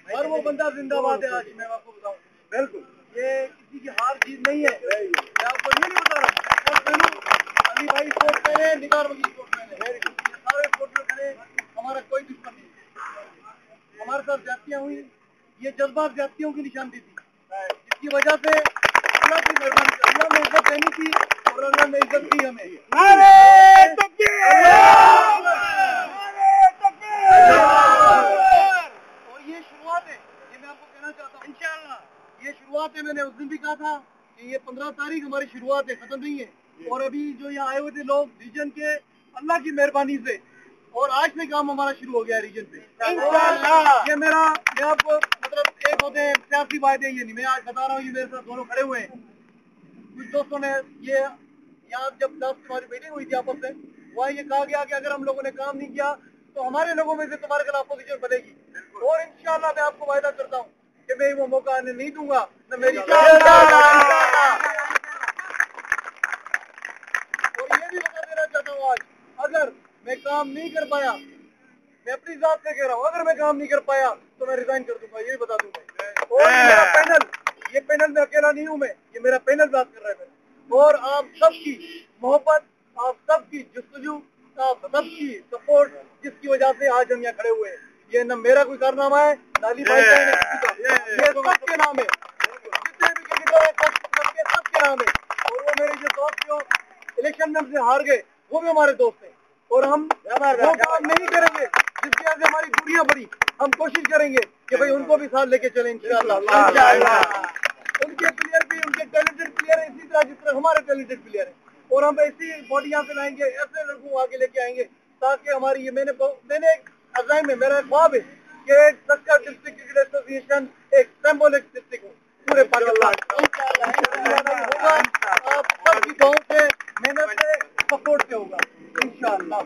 और वो बंदा जिंदाबाद है। आज मैं आपको बताऊं, बिल्कुल ये किसी की हार जीत नहीं है। मैं आपको ये नहीं बता रहा अली भाई स्पोर्ट पहने, निगार वगी स्पोर्ट पहने, सारे स्पोर्ट में खड़े, हमारा कोई दुश्मन नहीं। हमारे साथ ज्यादतियां हुई, ये जज्बा ज्यादतियों की निशानदी थी, जिसकी वजह से अल्लाह की मेहरबानी, अल्लाह ने इज्जत देनी थी और अल्लाह ने इज्जत दी हमें। ये शुरुआत है, मैंने उस दिन भी कहा था कि ये 15 तारीख हमारी शुरुआत है, खत्म नहीं है। और अभी जो यहाँ आए हुए थे लोग रीजन के, अल्लाह की मेहरबानी से और आज से काम हमारा शुरू हो गया रीजन पे इंशाअल्लाह। ये मेरा, मैं आपको मतलब एक होते हैं सियासी वायदे, ये नहीं मैं आज बता रहा हूँ, ये मेरे साथ दोनों खड़े हुए हैं। दोस्तों ने ये यहाँ जब लास्ट हमारी मीटिंग हुई थी आपस में, वहाँ ये कहा गया कि अगर हम लोगों ने काम नहीं किया तो हमारे लोगों में से तुम्हारे खिलाफ अपोजिशन बनेगी। और इंशाल्लाह मैं आपको वायदा करता हूँ कि मैं वो मौका आने नहीं दूंगा, न मेरी और ये भी बता देना चाहता हूँ आज, अगर मैं काम नहीं कर पाया, मैं अपनी जात से कह रहा हूँ, अगर मैं काम नहीं कर पाया तो मैं रिजाइन कर दूंगा, ये बता दूंगा। और मेरा पैनल, ये पैनल में अकेला नहीं हूँ मैं, ये मेरा पैनल बात कर रहा है मेरा। और आप सबकी मोहब्बत, आप सबकी जुस्तजू, आप सबकी सपोर्ट, जिसकी वजह से आज हम यहाँ खड़े हुए हैं। ये न मेरा कोई कारनामा है, न अली भाई का, ये सबके नाम है, जितने भी क्रिकेटर हैं सबके नाम है। और वो मेरे जो दोस्त जो इलेक्शन में हमसे हार गए, वो भी हमारे दोस्त हैं। और हम वो काम नहीं करेंगे जिसकी वजह से हमारी दूरियां बढ़ी। हम कोशिश करेंगे कि भाई उनको भी साथ लेके चलें इंशाअल्लाह। उनके प्लेयर भी उनके टैलेंटेड प्लेयर है, इसी तरह जिस तरह हमारे टैलेंटेड प्लेयर है। और हम ऐसी बॉडी यहाँ पे लाएंगे, ऐसे लड़कों को आगे लेके आएंगे ताकि हमारी ये मैंने एक अज़ाइम में, मेरा ख्वाब है कि सक्कर डिस्ट्रिक्ट क्रिकेट एसोसिएशन एक सिंबॉलिक डिस्ट्रिक्ट हो पूरे पाकिस्तान होगा। आप सबकी बहुत से मेहनत से सपोर्ट से होगा इंशाअल्लाह।